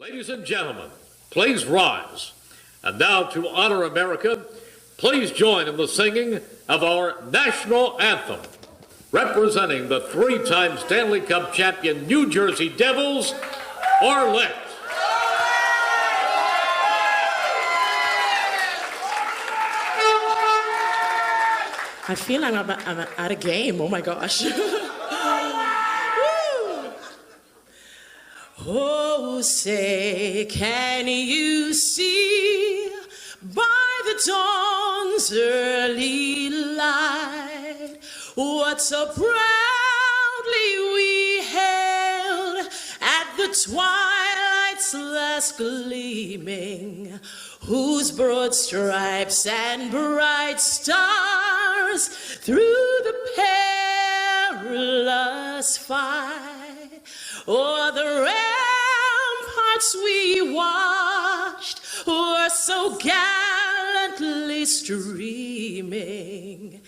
Ladies and gentlemen, please rise. And now to honor America, please join in the singing of our national anthem. Representing the three-time Stanley Cup champion New Jersey Devils, Arlette. I feel like I'm at a game. Oh my gosh. Oh, say, can you see by the dawn's early light what so proudly we hailed at the twilight's last gleaming, whose broad stripes and bright stars through the perilous fight o'er the ramparts we watched were so gallantly streaming,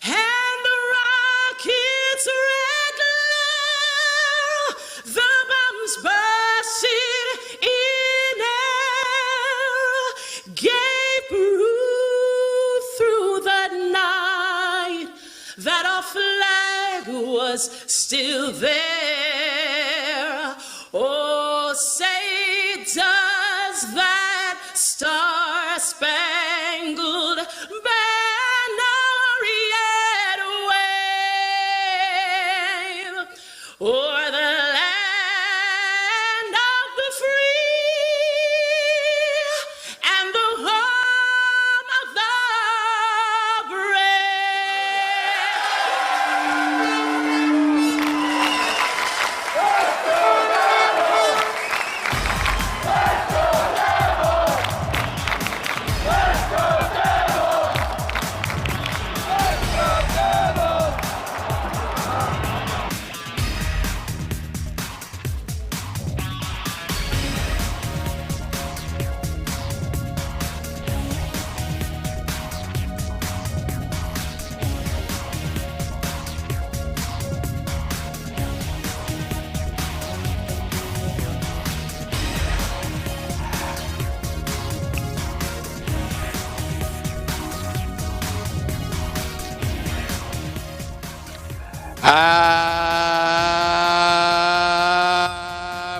and the rocket's red glare, the bombs bursting in air, gave proof through the night that our flag was still there. Oh, say, does that star-spangled banner yet wave o'er the land of the free and the home of the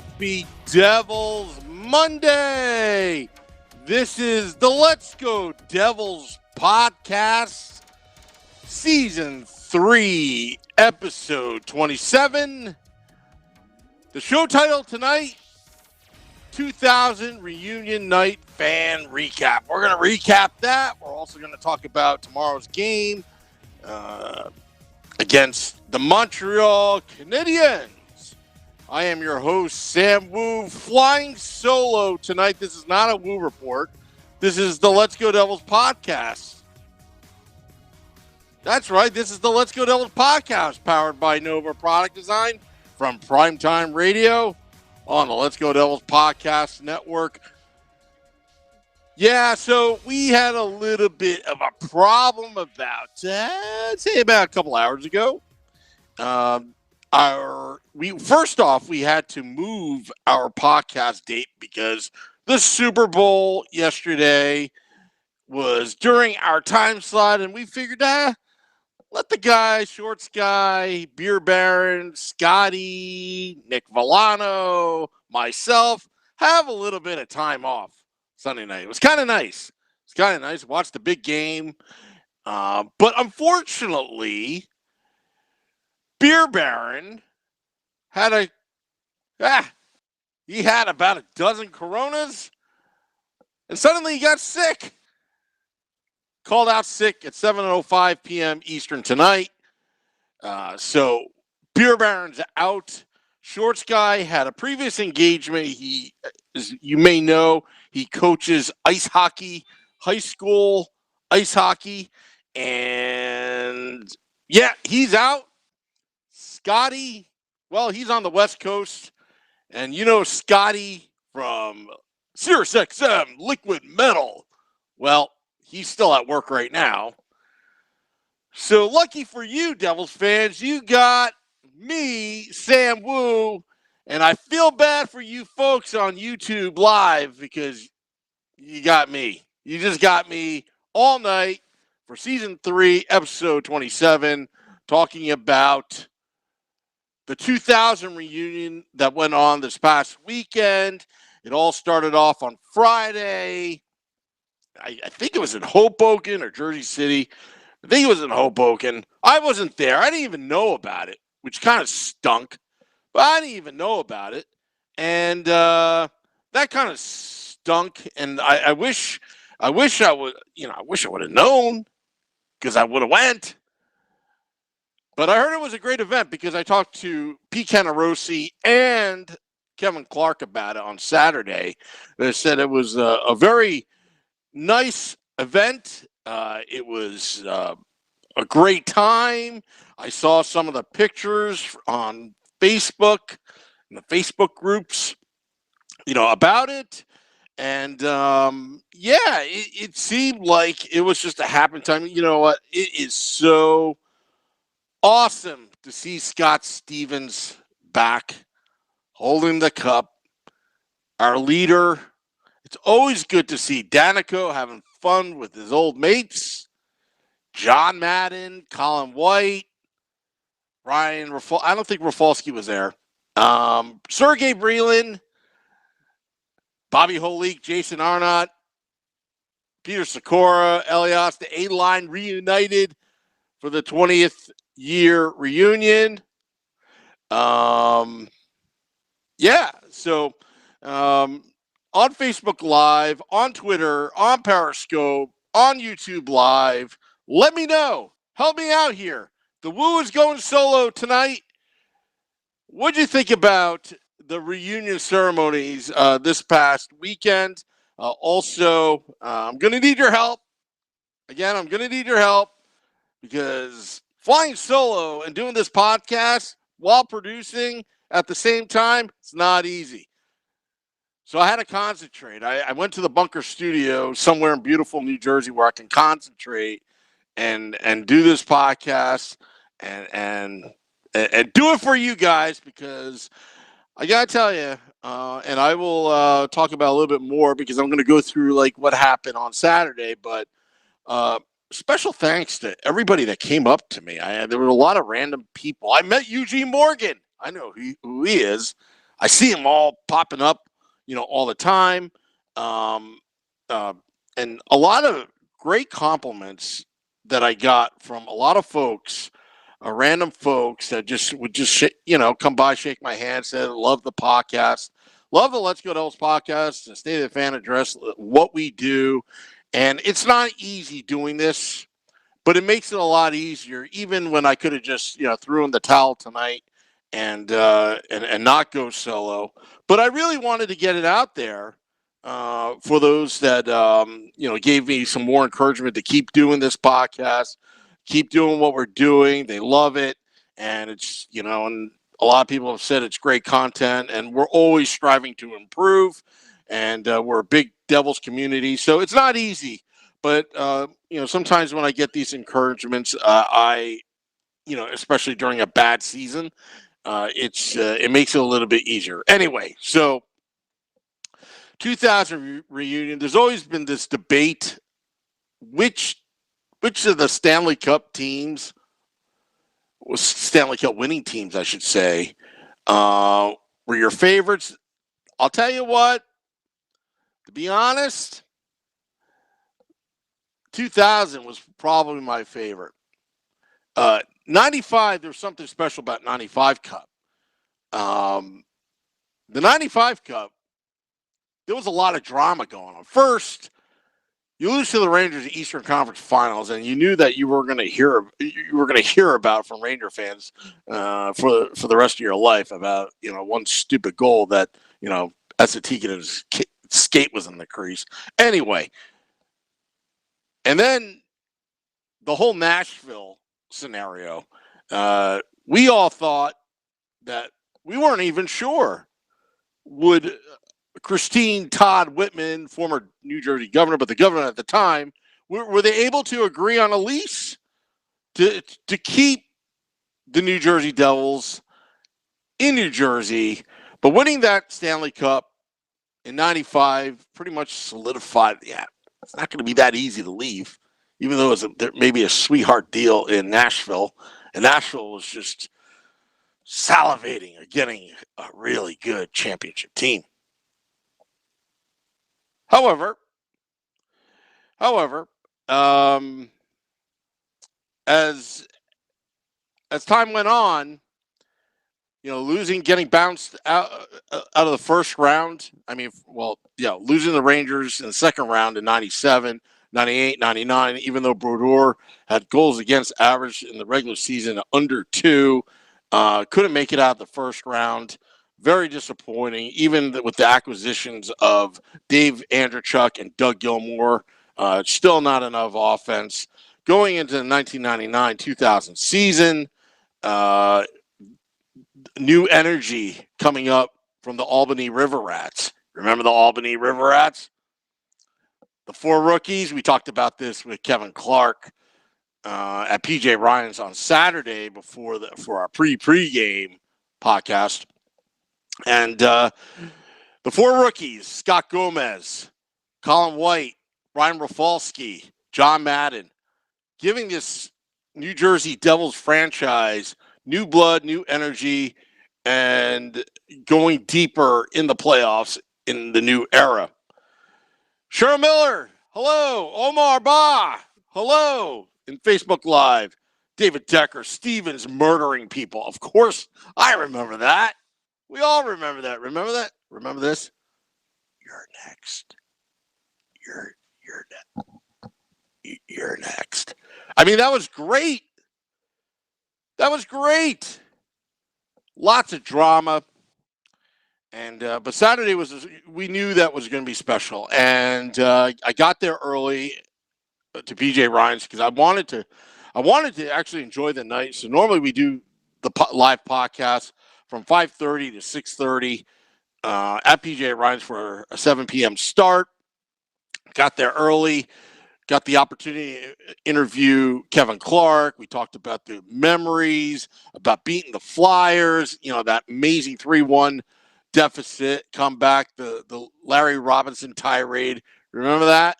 Happy Devils Monday! This is the Let's Go Devils podcast, season 3, episode 27. The show title tonight, 2000 Reunion Night Fan Recap. We're going to recap that. We're also going to talk about tomorrow's game against the Montreal Canadiens. I am your host, Sam Wu, flying solo tonight. This is not a Wu report. This is the Let's Go Devils podcast. That's right. This is the Let's Go Devils podcast, powered by Nova Product Design from Primetime Radio on the Let's Go Devils podcast network. Yeah, so we had a little bit of a problem about, say about a couple hours ago. First off, we had to move our podcast date because the Super Bowl yesterday was during our time slot, and we figured, let the guy, Shorts Guy, Beer Baron, Scotty, Nick Villano, myself, have a little bit of time off Sunday night. It was kind of nice. It's kind of nice. Watch the big game. But unfortunately, Beer Baron had he had about a dozen Coronas, and suddenly he got sick. Called out sick at 7:05 p.m. Eastern tonight. So Beer Baron's out. Shorts Guy had a previous engagement. He, as you may know, he coaches ice hockey, high school ice hockey, and yeah, he's out. Scotty, well, he's on the West Coast, and you know Scotty from Sirius XM Liquid Metal. Well, he's still at work right now. So lucky for you, Devils fans, you got me, Sam Wu, And I feel bad for you folks on YouTube Live because you got me. You just got me all night for season 3, episode 27, talking about the 2000 reunion that went on this past weekend. It all started off on Friday. I think it was in Hoboken or Jersey City. I think it was in Hoboken. I wasn't there. I didn't even know about it, which kind of stunk. But I didn't even know about it. And that kind of stunk. And I wish I would, I wish I would have known because I would have went. But I heard it was a great event because I talked to Pete Canarosi and Kevin Clark about it on Saturday. They said it was a very nice event. It was a great time. I saw some of the pictures on Facebook, in the Facebook groups, about it. And it seemed like it was just a happen time. You know what? It is so awesome to see Scott Stevens back holding the cup, our leader. It's always good to see Danico having fun with his old mates. John Madden, Colin White, Ryan Rafal. I don't think Rafalski was there. Sergey Breland, Bobby Holik, Jason Arnott, Peter Sikora, Elias, the A-line reunited for the 20th year reunion. So on Facebook Live, on Twitter, on Periscope, on YouTube Live, let me know. Help me out here. The Woo is going solo tonight. What'd you think about the reunion ceremonies this past weekend? I'm going to need your help. Again, I'm going to need your help because flying solo and doing this podcast while producing at the same time, it's not easy. So I had to concentrate. I went to the Bunker Studio somewhere in beautiful New Jersey where I can concentrate and do this podcast and do it for you guys because I gotta tell you, and I will talk about a little bit more because I'm going to go through like what happened on Saturday. But special thanks to everybody that came up to me. There were a lot of random people. I met Eugene Morgan. I know who he is. I see him all popping up, all the time. And a lot of great compliments that I got from a lot of folks, random folks that would come by, shake my hand, say, love the podcast, love the Let's Go Devils podcast, the State of the Fan address, what we do. And it's not easy doing this, but it makes it a lot easier, even when I could have just, threw in the towel tonight and not go solo. But I really wanted to get it out there for those that, gave me some more encouragement to keep doing this podcast, keep doing what we're doing. They love it. And it's, and a lot of people have said it's great content and we're always striving to improve. And we're a big Devils community. So it's not easy. But, sometimes when I get these encouragements, especially during a bad season, it makes it a little bit easier. Anyway, so 2000 reunion, there's always been this debate, which of the Stanley Cup teams, Stanley Cup winning teams, I should say, were your favorites. I'll tell you what, to be honest, 2000 was probably my favorite. 95, there's something special about 95 Cup. The 95 Cup, there was a lot of drama going on. First, you lose to the Rangers at Eastern Conference Finals, and you knew that you were going to hear about from Ranger fans for the rest of your life about one stupid goal that Esatikin's skate was in the crease. Anyway, and then the whole Nashville scenario, we all thought that we weren't even sure would Christine Todd Whitman, former New Jersey governor, but the governor at the time, were they able to agree on a lease to keep the New Jersey Devils in New Jersey, But winning that Stanley Cup in 95 pretty much solidified, it's not going to be that easy to leave, even though there may be a sweetheart deal in Nashville. And Nashville was just salivating at getting a really good championship team. However, as time went on, getting bounced out of the first round. Losing the Rangers in the second round in 97, 98, 99, even though Brodeur had goals against average in the regular season under 2, couldn't make it out of the first round. Very disappointing, even with the acquisitions of Dave Andreychuk and Doug Gilmour. Still not enough offense. Going into the 1999-2000 season, new energy coming up from the Albany River Rats. Remember the Albany River Rats? The 4 rookies. We talked about this with Kevin Clark at PJ Ryan's on Saturday for our pre-game podcast. And the 4 rookies: Scott Gomez, Colin White, Ryan Rafalski, John Madden, giving this New Jersey Devils franchise new blood, new energy, and going deeper in the playoffs in the new era. Cheryl Miller, hello. Omar Ba, hello. In Facebook Live, David Decker, Stevens murdering people. Of course, I remember that. We all remember that. Remember that? Remember this? You're next. You're next. I mean, that was great. Lots of drama. And but Saturday we knew that was going to be special. And I got there early to PJ Ryan's because I wanted to actually enjoy the night. So normally we do the live podcast from 5:30 to 6:30 at PJ Ryan's for a 7 p.m. start. Got there early. Got the opportunity to interview Kevin Clark. We talked about the memories, about beating the Flyers, that amazing 3-1 deficit comeback, the Larry Robinson tirade. Remember that?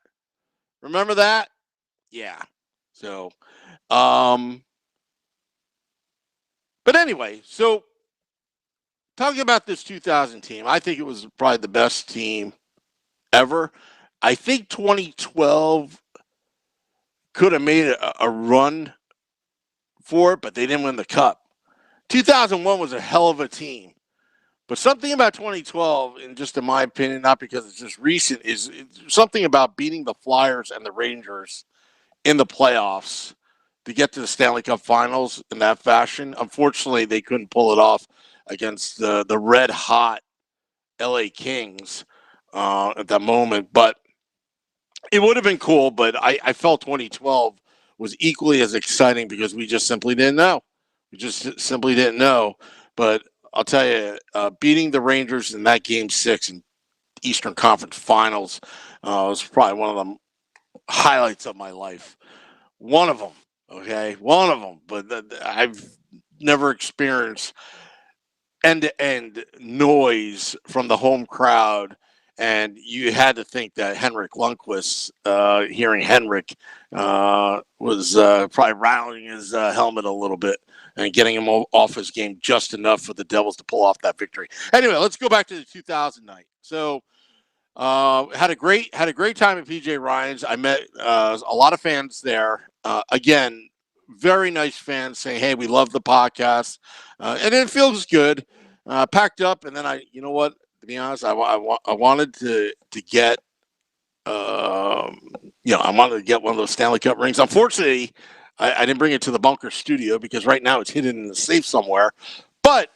Yeah. So, but anyway, so talking about this 2000 team, I think it was probably the best team ever. I think 2012 could have made a run for it, but they didn't win the cup. 2001 was a hell of a team. But something about 2012, and just in my opinion, not because it's just recent, is something about beating the Flyers and the Rangers in the playoffs to get to the Stanley Cup Finals in that fashion. Unfortunately, they couldn't pull it off against the red-hot LA Kings at that moment. But it would have been cool, but I felt 2012 was equally as exciting because we just simply didn't know. But I'll tell you, beating the Rangers in that Game 6 in Eastern Conference Finals was probably one of the highlights of my life. One of them, okay? One of them. But I've never experienced end-to-end noise from the home crowd. And you had to think that Henrik Lundqvist, hearing Henrik, was probably rattling his helmet a little bit and getting him off his game just enough for the Devils to pull off that victory. Anyway, let's go back to the 2000 night. So, had a great time at PJ Ryan's. I met a lot of fans there. Again, very nice fans saying, "Hey, we love the podcast," and it feels good. Packed up, and then you know what? To be honest, I wanted to get, I wanted to get one of those Stanley Cup rings. Unfortunately, I didn't bring it to the bunker studio because right now it's hidden in the safe somewhere. But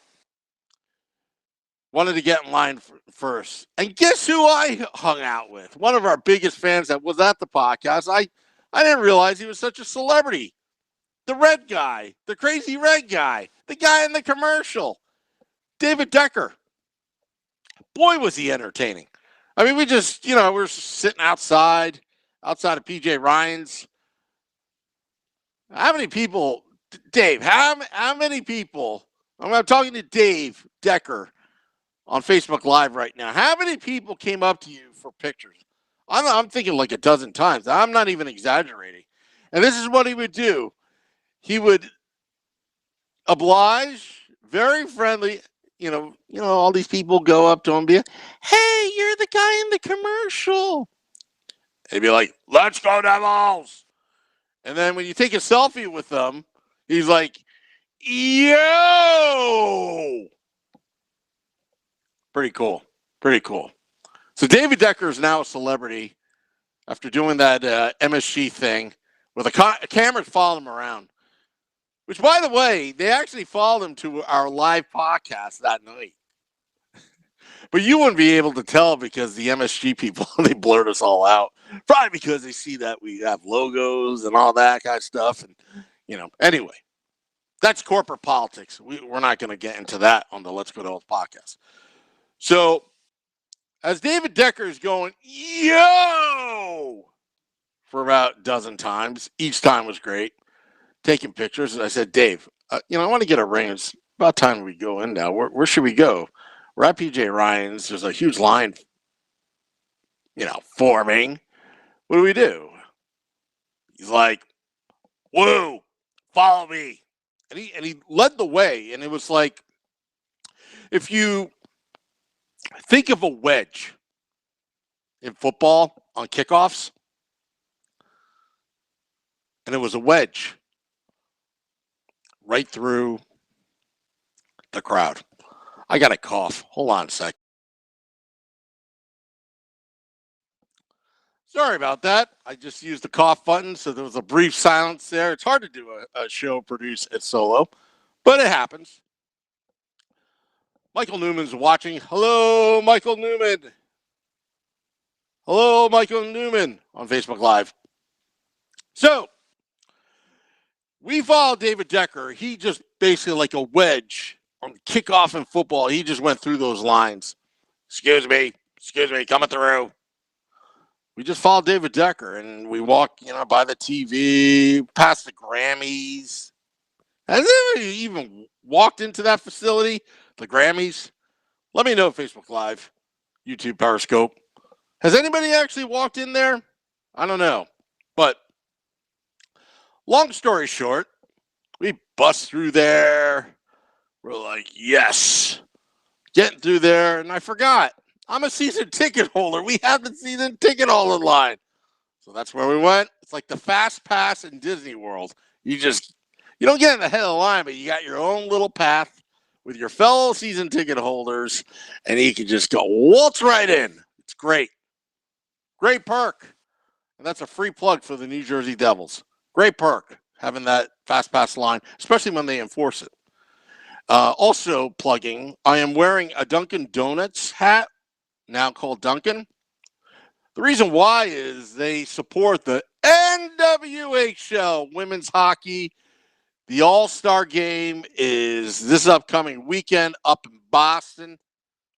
wanted to get in line first. And guess who I hung out with? One of our biggest fans that was at the podcast. I didn't realize he was such a celebrity. The red guy, the crazy red guy, the guy in the commercial, David Decker. Boy, was he entertaining. I mean, we just, we're sitting outside of PJ Ryan's. How many people, Dave, how many people, I'm talking to Dave Decker, on Facebook Live right now. How many people came up to you for pictures? I'm thinking like a dozen times. I'm not even exaggerating. And this is what he would do. He would oblige, very friendly. All these people go up to him and be, hey, you're the guy in the commercial. And he'd be like, let's go Devils. And then when you take a selfie with them, he's like, yo. Pretty cool. Pretty cool. So David Decker is now a celebrity after doing that MSG thing with a camera following him around. Which, by the way, they actually followed him to our live podcast that night. But you wouldn't be able to tell because the MSG people, they blurred us all out. Probably because they see that we have logos and all that kind of stuff. And, anyway, that's corporate politics. We're not going to get into that on the Let's Go Devils podcast. So, as David Decker is going, yo, for about a dozen times, each time was great, taking pictures. And I said, Dave, I want to get a ring. It's about time we go in now. Where should we go? We're at PJ Ryan's. There's a huge line, forming. What do we do? He's like, whoa, follow me. And he led the way. And it was like, if you think of a wedge in football on kickoffs, and it was a wedge right through the crowd. I got a cough. Hold on a sec. Sorry about that. I just used the cough button, so there was a brief silence there. It's hard to do a show produced at solo, but it happens. Michael Newman's watching. Hello, Michael Newman. Hello, Michael Newman on Facebook Live. So, we followed David Decker. He just basically like a wedge on kickoff in football. He just went through those lines. Excuse me, coming through. We just followed David Decker, and we walked, by the TV, past the Grammys. Has anybody even walked into that facility, the Grammys? Let me know, Facebook Live, YouTube, Periscope. Has anybody actually walked in there? I don't know. But long story short, we bust through there. We're like, yes. Getting through there, and I forgot. I'm a season ticket holder. We have the season ticket holder line. So that's where we went. It's like the fast pass in Disney World. You don't get in the head of the line, but you got your own little path with your fellow season ticket holders, and you can just go waltz right in. It's great. Great perk. And that's a free plug for the New Jersey Devils. Great perk having that fast pass line, especially when they enforce it. Also plugging, I am wearing a Dunkin' Donuts hat, now called Dunkin'. The reason why is they support the NWHL women's hockey. The All-Star game is this upcoming weekend up in Boston,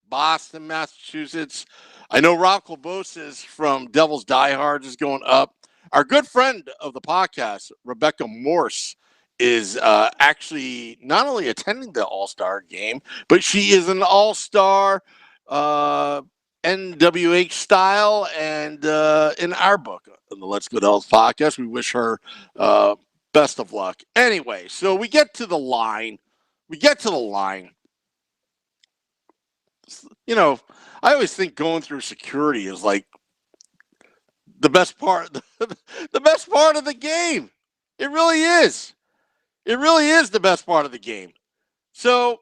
Massachusetts. I know Rob Klobosas from Devil's Diehards is going up. Our good friend of the podcast, Rebecca Morse, is actually not only attending the All-Star game, but she is an All-Star NWH style, and in our book, in the Let's Go Devils podcast, we wish her best of luck. Anyway, so we get to the line. I always think going through security is like the best part, the best part of the game. It really is. It really is the best part of the game. So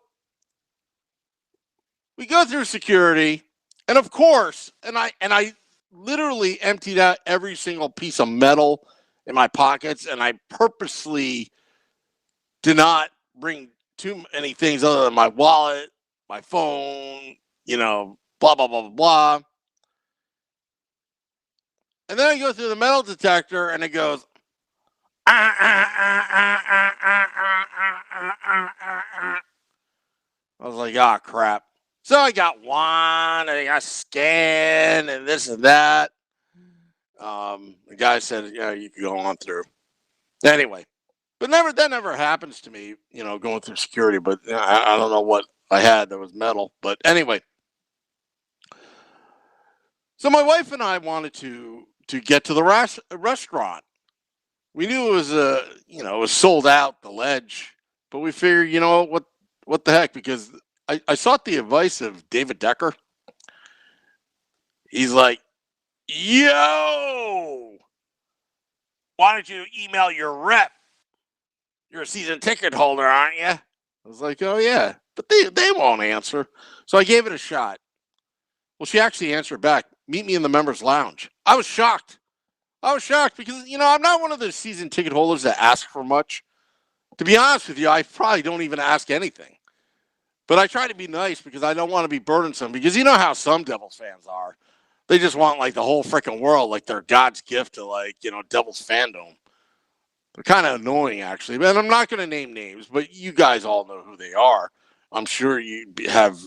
we go through security, and of course, and I literally emptied out every single piece of metal in my pockets, and I purposely did not bring too many things other than my wallet, my phone, blah, blah, blah, blah, blah. And then I go through the metal detector, and it goes, I was like, oh, crap. So I got one, and I got scanned, and this and that. The guy said, you can go on through. Anyway, but that never happens to me, going through security. But I don't know what I had that was metal. But anyway, So my wife and I wanted to get to the restaurant. We knew it was it was sold out, the Ledge, but we figured, what the heck, because I sought the advice of David Decker. He's like, yo, why don't you email your rep? You're a season ticket holder, aren't you? I was like, oh, yeah, but they won't answer. So I gave it a shot. Well, she actually answered back, meet me in the members lounge. I was shocked. Because, I'm not one of those season ticket holders that ask for much. To be honest with you, I probably don't even ask anything. But I try to be nice because I don't want to be burdensome, because you know how some Devils fans are. They just want, like, the whole freaking world, like, they're God's gift to, like, Devils fandom. They're kind of annoying, actually. And I'm not going to name names, but you guys all know who they are. I'm sure you have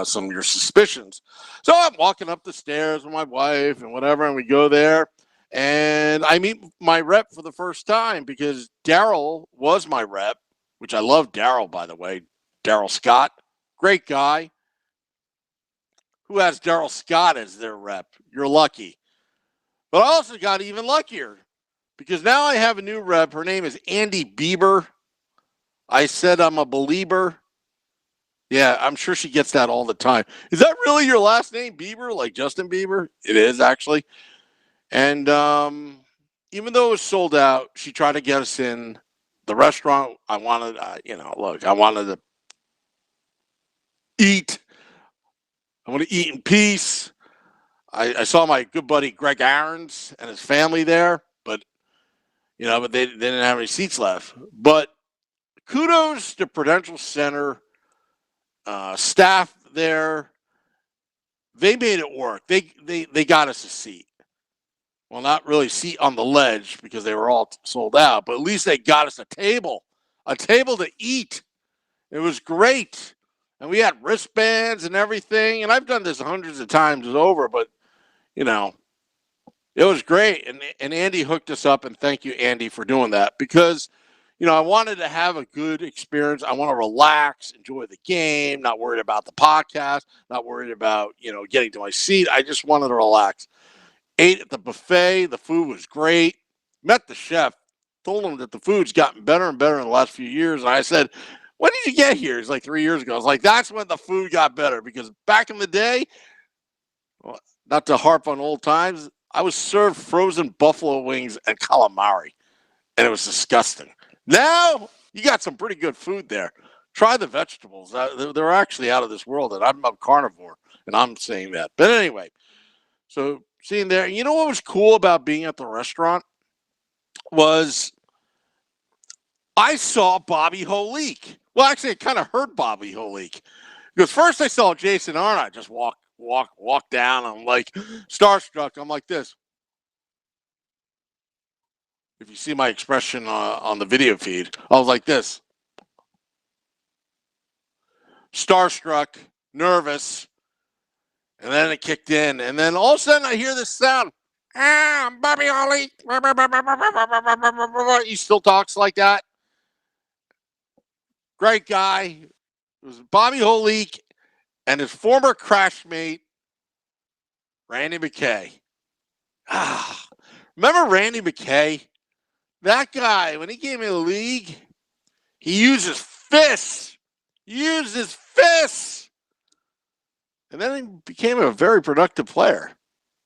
some of your suspicions. So I'm walking up the stairs with my wife and whatever, and we go there. And I meet my rep for the first time because Daryl was my rep, which I love Daryl, by the way. Daryl Scott, great guy. Who has Daryl Scott as their rep? You're lucky. But I also got even luckier because now I have a new rep. Her name is Andy Bieber. I said I'm a believer. Yeah, I'm sure she gets that all the time. Is that really your last name, Bieber, like Justin Bieber? It is, actually. And even though it was sold out, she tried to get us in the restaurant. I wanted, I wanted to eat. I want to eat in peace. I saw my good buddy Greg Aarons and his family there, but they didn't have any seats left. But kudos to Prudential Center staff there. They made it work. They got us a seat. Well, not really seat on the ledge because they were all sold out, but at least they got us a table to eat. It was great. And we had wristbands and everything. And I've done this hundreds of times over, but, it was great. And Andy hooked us up, and thank you, Andy, for doing that because, I wanted to have a good experience. I want to relax, enjoy the game, not worried about the podcast, not worried about, getting to my seat. I just wanted to relax. Ate at the buffet. The food was great. Met the chef. Told him that the food's gotten better and better in the last few years. And I said, when did you get here? He's like 3 years ago. I was like, that's when the food got better because back in the day, well, not to harp on old times, I was served frozen buffalo wings and calamari, and it was disgusting. Now, you got some pretty good food there. Try the vegetables. They're actually out of this world, and I'm a carnivore, and I'm saying that. But anyway, so seeing there, you know what was cool about being at the restaurant was I saw Bobby Holik. Well, actually, I kind of heard Bobby Holik because first I saw Jason Arnott just walk down. I'm like starstruck. I'm like this. If you see my expression on the video feed, I was like this. Starstruck, nervous, and then it kicked in. And then all of a sudden I hear this sound. I'm Bobby Holik. He still talks like that. Great guy. It was Bobby Holik and his former crashmate, Randy McKay. Remember Randy McKay? That guy, when he came in the league, he used his fists. And then he became a very productive player,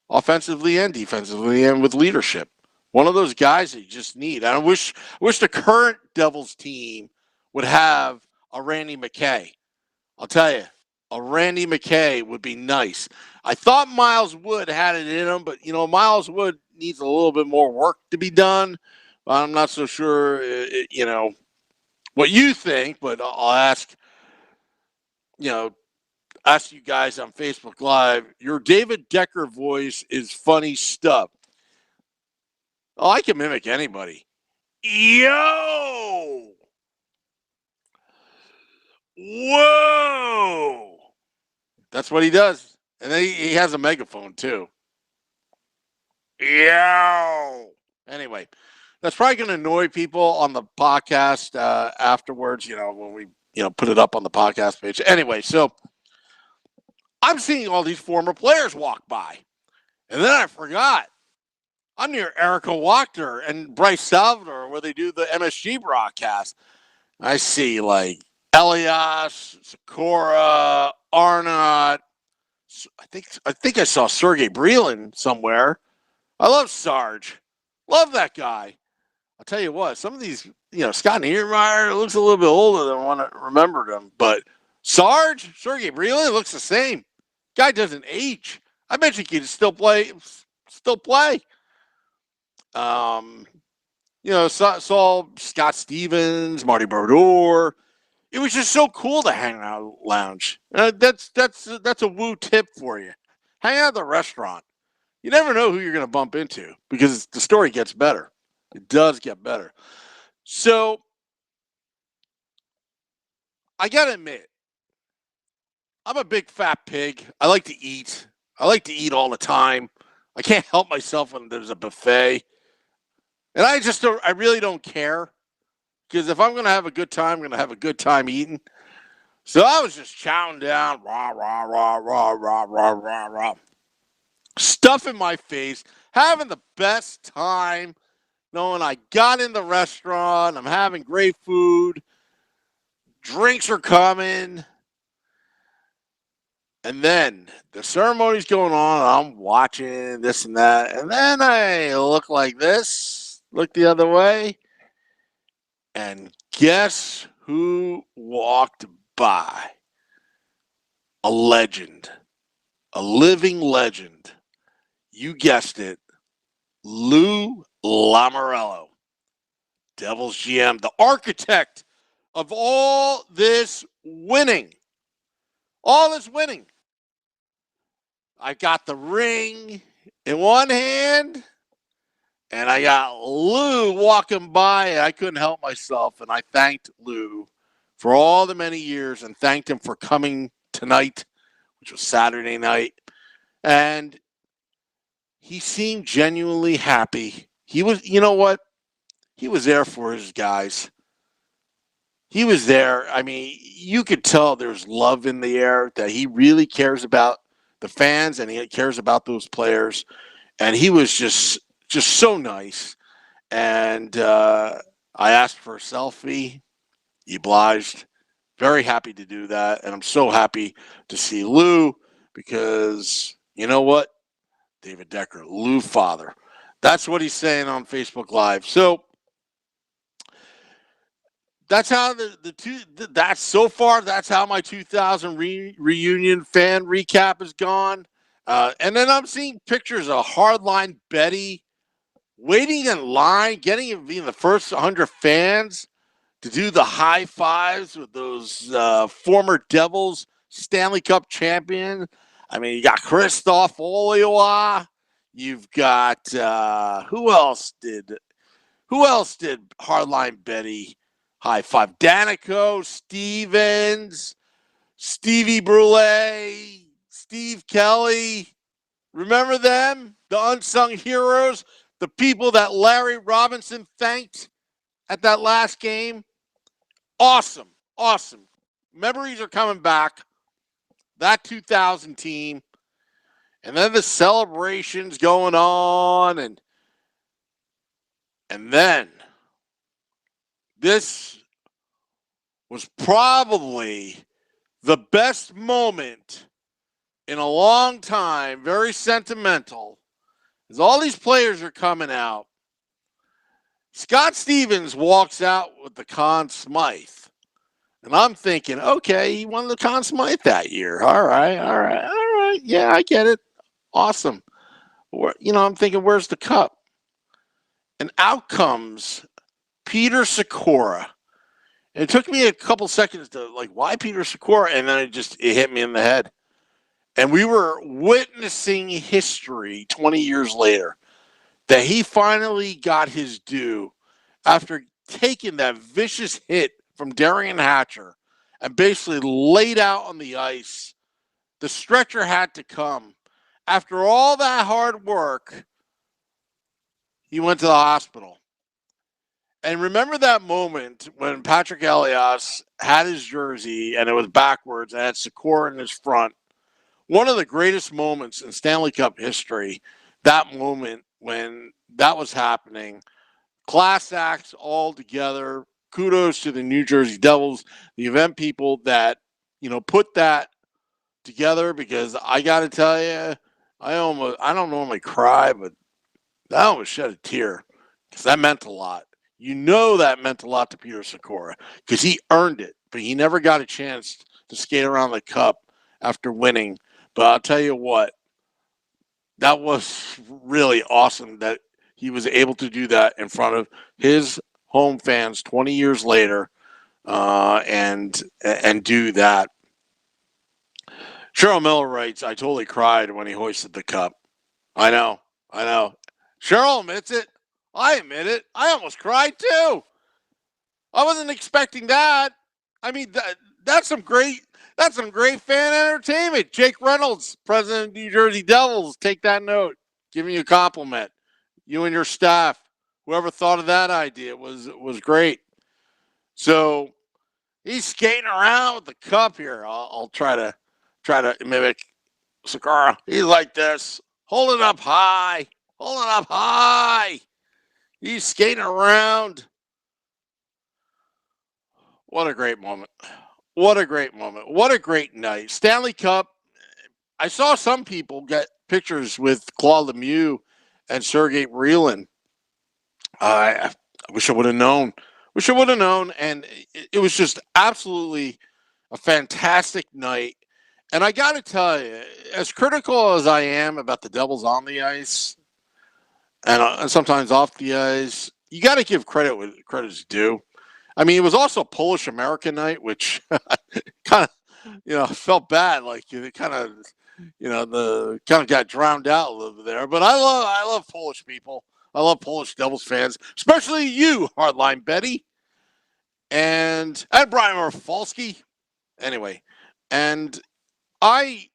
offensively and defensively, and with leadership. One of those guys that you just need. And I wish the current Devils team would have a Randy McKay. I'll tell you, a Randy McKay would be nice. I thought Miles Wood had it in him, but, Miles Wood needs a little bit more work to be done. I'm not so sure, what you think, but I'll ask you guys on Facebook Live. Your David Decker voice is funny stuff. Oh, I can mimic anybody. Yo! Whoa! That's what he does. And then he has a megaphone, too. Yo! Anyway, that's probably going to annoy people on the podcast afterwards, when we, put it up on the podcast page. Anyway, so I'm seeing all these former players walk by. And then I forgot. I'm near Erica Wachter and Bryce Salvador where they do the MSG broadcast. I see like Elias, Sikora, Arnott. I think I saw Sergey Breland somewhere. I love Sarge. Love that guy. I'll tell you what, some of these, Scott Niedermeyer looks a little bit older than I want to remember him. But Sergey Breland looks the same. Guy doesn't age. I bet you he could still play. Saw Scott Stevens, Marty Brodeur. It was just so cool to hang out lounge. That's a woo tip for you. Hang out at the restaurant. You never know who you're going to bump into because the story gets better. It does get better. So I got to admit, I'm a big fat pig. I like to eat. I like to eat all the time. I can't help myself when there's a buffet. And I really don't care. Because if I'm going to have a good time, I'm going to have a good time eating. So I was just chowing down, rah, rah, rah, rah, rah, rah, rah, rah. Stuff in my face, having the best time, knowing I got in the restaurant, I'm having great food, drinks are coming. And then the ceremony's going on, I'm watching this and that. And then I look like this, look the other way. And guess who walked by? A legend. A living legend. You guessed it. Lou Lamoriello. Devils GM. The architect of all this winning. All this winning. I got the ring in one hand. And I got Lou walking by, and I couldn't help myself. And I thanked Lou for all the many years and thanked him for coming tonight, which was Saturday night. And he seemed genuinely happy. He was, you know what? He was there for his guys. He was there. I mean, you could tell there's love in the air, that he really cares about the fans and he cares about those players. And he was just so nice. And I asked for a selfie. He obliged. Very happy to do that. And I'm so happy to see Lou because you know what? David Decker, Lou father. That's what he's saying on Facebook Live. So that's how that's so far. That's how my 2000 reunion fan recap has gone. And then I'm seeing pictures of Hardline Betty waiting in line, being the first 100 fans to do the high fives with those former Devils Stanley Cup champion. I mean, you got Christoph Oliwa. You've got who else did Hardline Betty high five? Danico, Stevens, Stevie Brule, Steve Kelly. Remember them? The unsung heroes, the people that Larry Robinson thanked at that last game. Awesome. Memories are coming back. That 2000 team. And then the celebrations going on. And then this was probably the best moment in a long time. Very sentimental. As all these players are coming out. Scott Stevens walks out with the Conn Smythe. And I'm thinking, okay, he won the Conn Smythe that year. All right. Yeah, I get it. Awesome. I'm thinking, where's the cup? And out comes Peter Sikora. And it took me a couple seconds to why Peter Sikora? And then it hit me in the head. And we were witnessing history 20 years later that he finally got his due after taking that vicious hit from Darian Hatcher and basically laid out on the ice. The stretcher had to come. After all that hard work, he went to the hospital. And remember that moment when Patrick Elias had his jersey and it was backwards and had Sikora in his front, one of the greatest moments in Stanley Cup history. That moment when that was happening, class acts all together. Kudos to the New Jersey Devils, the event people that put that together. Because I got to tell you, I don't normally cry, but I almost shed a tear because that meant a lot. That meant a lot to Peter Sikora because he earned it, but he never got a chance to skate around the cup after winning. But I'll tell you what, that was really awesome that he was able to do that in front of his home fans 20 years later, and do that. Cheryl Miller writes, "I totally cried when he hoisted the cup." I know. Cheryl admits it. I admit it. I almost cried too. I wasn't expecting that. I mean, that's some great fan entertainment. Jake Reynolds, president of New Jersey Devils, take that note. Giving you a compliment. You and your staff, whoever thought of that idea, was great. So he's skating around with the cup here. I'll try to mimic Sakara. He's like this, hold it up high. He's skating around. What a great moment. What a great night. Stanley Cup. I saw some people get pictures with Claude Lemieux and Sergei Brylin. I wish I would have known. And it was just absolutely a fantastic night. And I got to tell you, as critical as I am about the Devils on the ice and sometimes off the ice, you got to give credit where credit's due. I mean, it was also Polish American night, which kind of, felt bad. Like it kind of got drowned out a little bit there. But I love Polish people. I love Polish Devils fans, especially you, Hardline Betty, and Brian Rafalski. Anyway, and I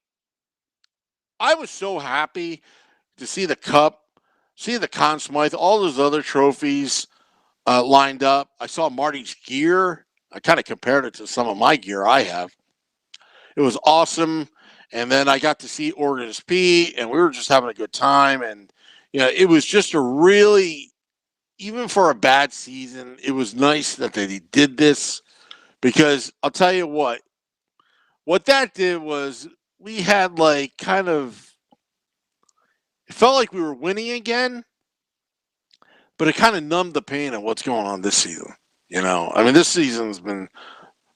was so happy to see the cup, see the Conn Smythe, all those other trophies lined up. I saw Marty's gear. I kind of compared it to some of my gear I have. It was awesome. And then I got to see Organist P, and we were just having a good time. And, it was just a really, even for a bad season, it was nice that they did this because I'll tell you what that did was we had it felt like we were winning again, but it kind of numbed the pain of what's going on this season. I mean, this season's been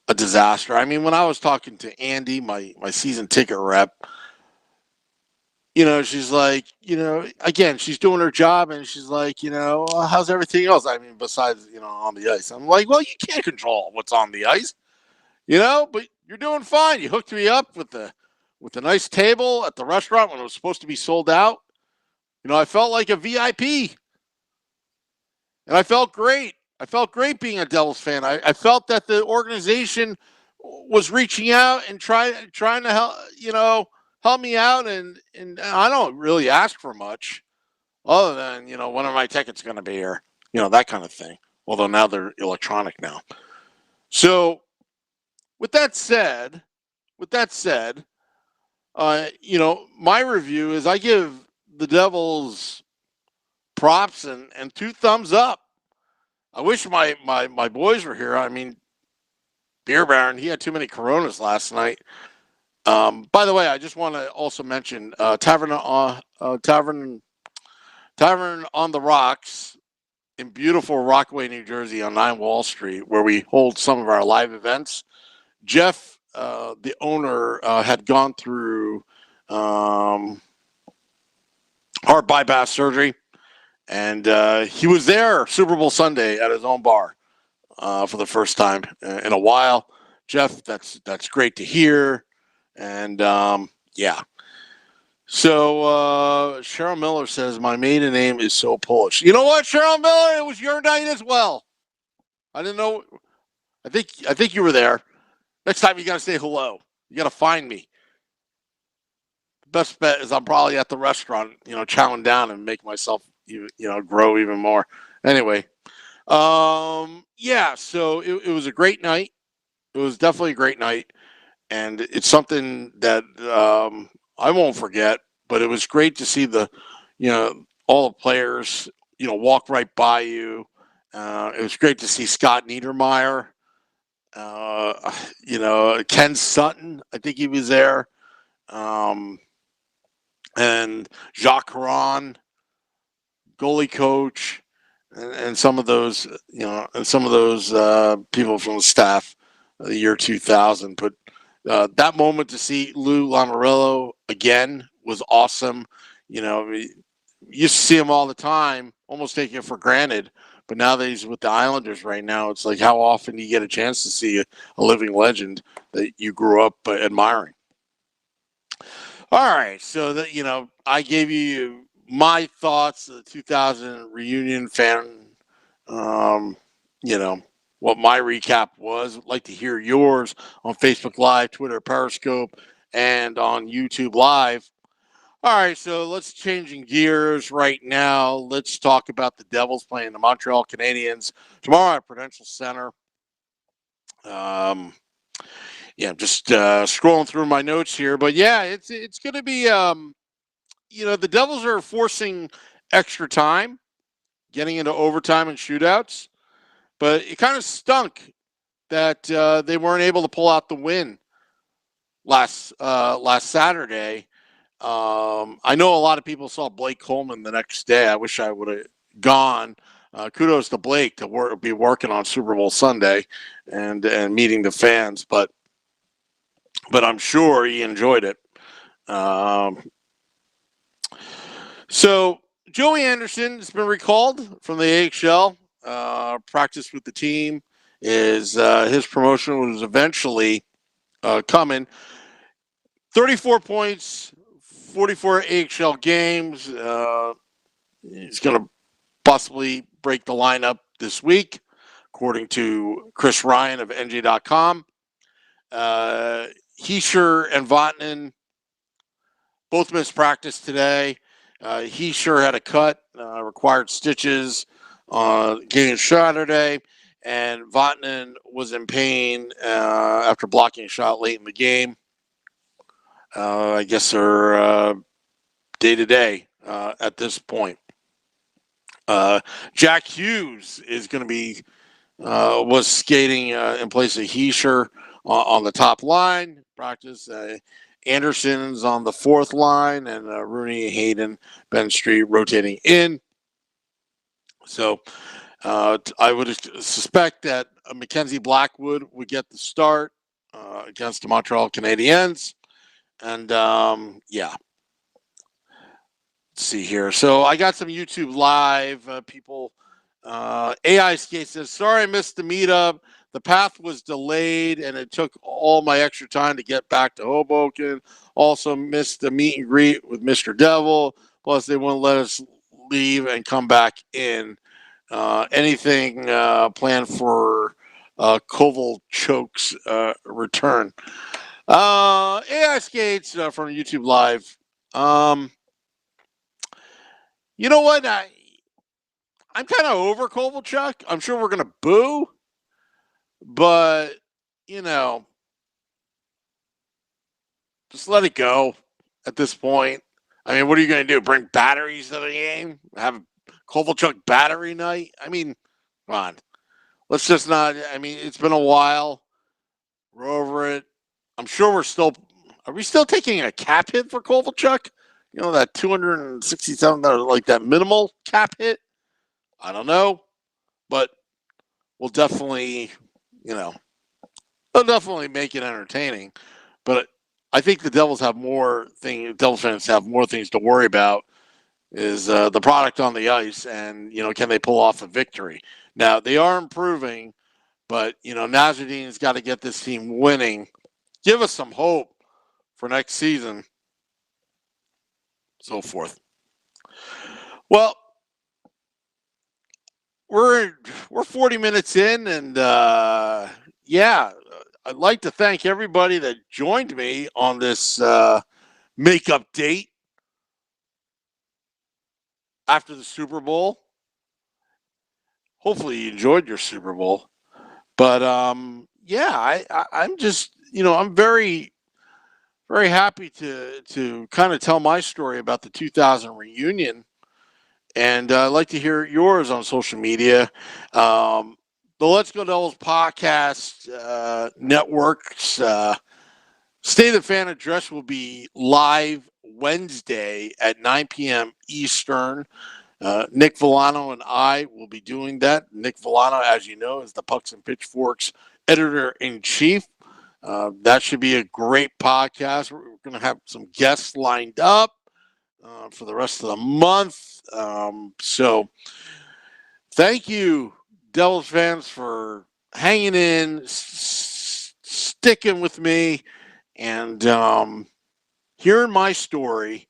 a disaster. I mean, when I was talking to Andy, my season ticket rep, she's like, again, she's doing her job and she's like, how's everything else? I mean, besides, on the ice. I'm like, well, you can't control what's on the ice, but you're doing fine. You hooked me up with the nice table at the restaurant when it was supposed to be sold out. I felt like a VIP. And I felt great. I felt great being a Devils fan. I felt that the organization was reaching out and trying to help me out. And I don't really ask for much other than, when are my tickets going to be here? That kind of thing. Although now they're electronic now. So with that said, my review is I give the Devils props and 2 thumbs up. I wish my boys were here. I mean, Beer Baron, he had too many Coronas last night. By the way, I just want to also mention Tavern on the Rocks in beautiful Rockaway, New Jersey on 9 Wall Street, where we hold some of our live events. Jeff, the owner, had gone through heart bypass surgery. And he was there Super Bowl Sunday at his own bar for the first time in a while. Jeff, that's great to hear. And yeah. So Cheryl Miller says, my maiden name is so Polish. You know what, Cheryl Miller? It was your night as well. I didn't know. I think you were there. Next time you got to say hello. You got to find me. Best bet is I'm probably at the restaurant, chowing down and make myself grow even more. Anyway, yeah, so it was a great night. It was definitely a great night, and it's something that I won't forget. But it was great to see all the players, walk right by you. It was great to see Scott Niedermeyer. Ken Sutton, I think he was there, and Jacques Caron, goalie coach, and some of those, people from the staff of the year 2000. But that moment to see Lou Lamoriello again was awesome. You used to see him all the time, almost taking it for granted. But now that he's with the Islanders right now, it's like how often do you get a chance to see a living legend that you grew up admiring? All right, so that I gave you my thoughts of the 2000 reunion fan. Um, you know what my recap was. I'd like to hear yours on Facebook Live, Twitter, Periscope, and on YouTube Live. All right, so let's changing gears right now. Let's talk about the Devils playing the Montreal Canadiens tomorrow at Prudential Center. Just scrolling through my notes here, but yeah, it's going to be. The Devils are forcing extra time, getting into overtime and shootouts, but it kind of stunk that they weren't able to pull out the win last Saturday. I know a lot of people saw Blake Coleman the next day. I wish I would have gone. Kudos to Blake to be working on Super Bowl Sunday and meeting the fans, but I'm sure he enjoyed it. So Joey Anderson has been recalled from the AHL. Practice with the team is his promotion was eventually coming. 34 points, 44 AHL games. He's going to possibly break the lineup this week, according to Chris Ryan of NJ.com. Heischer and Vatanen both missed practice today. He sure had a cut, required stitches game Saturday, and Vatanen was in pain after blocking a shot late in the game. I guess they're day to day at this point. Jack Hughes is going to be was skating in place of Heischer on the top line practice. Anderson's on the fourth line, and Rooney, Hayden, Ben Street rotating in. So I would suspect that Mackenzie Blackwood would get the start against the Montreal Canadiens. And let's see here. So I got some YouTube Live people. AI Skate says, sorry I missed the meetup. The path was delayed, and it took all my extra time to get back to Hoboken. Also missed the meet and greet with Mr. Devil. Plus, they wouldn't let us leave and come back in. Anything planned for Kovalchuk's return? AI Skates from YouTube Live. You know what? I'm kind of over Kovalchuk. I'm sure we're going to boo. But, just let it go at this point. I mean, what are you going to do? Bring batteries to the game? Have a Kovalchuk battery night? I mean, come on. Let's just not. I mean, it's been a while. We're over it. I'm sure are we still taking a cap hit for Kovalchuk? That $267, like that minimal cap hit? I don't know. But we'll definitely, they'll definitely make it entertaining. But I think the Devils fans have more things to worry about is the product on the ice and, can they pull off a victory? Now, they are improving, but, Nasruddin's got to get this team winning. Give us some hope for next season, so forth. Well, we're 40 minutes in, and I'd like to thank everybody that joined me on this makeup date after the Super Bowl. Hopefully you enjoyed your Super Bowl. But I'm just, I'm very very happy to kind of tell my story about the 2000 reunion, and I'd like to hear yours on social media. The Let's Go Devils podcast networks. State of the Fan address will be live Wednesday at 9 p.m. Eastern. Nick Villano and I will be doing that. Nick Villano, as you know, is the Pucks and Pitchforks editor-in-chief. That should be a great podcast. We're going to have some guests lined up for the rest of the month. So thank you, Devils fans, for hanging in, sticking with me, and hearing my story,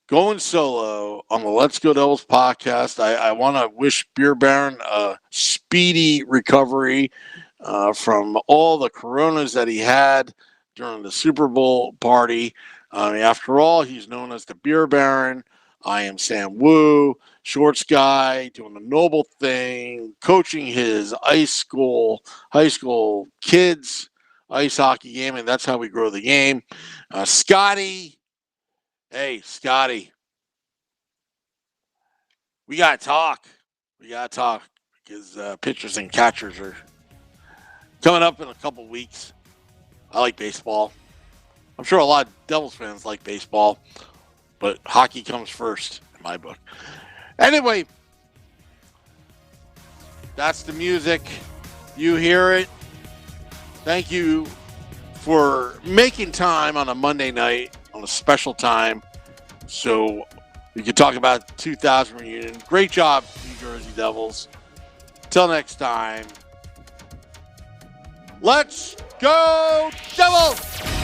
going solo on the Let's Go Devils podcast. I want to wish Beer Baron a speedy recovery from all the coronas that he had during the Super Bowl party. After all, he's known as the Beer Baron. I am Sam Wu, shorts guy, doing the noble thing, coaching his high school kids ice hockey game, and that's how we grow the game. Scotty, hey, Scotty, we got to talk. We got to talk because pitchers and catchers are coming up in a couple weeks. I like baseball. I'm sure a lot of Devils fans like baseball, but hockey comes first in my book. Anyway, that's the music. You hear it. Thank you for making time on a Monday night, on a special time, so we could talk about the 2000 reunion. Great job, New Jersey Devils. Till next time, let's go Devils!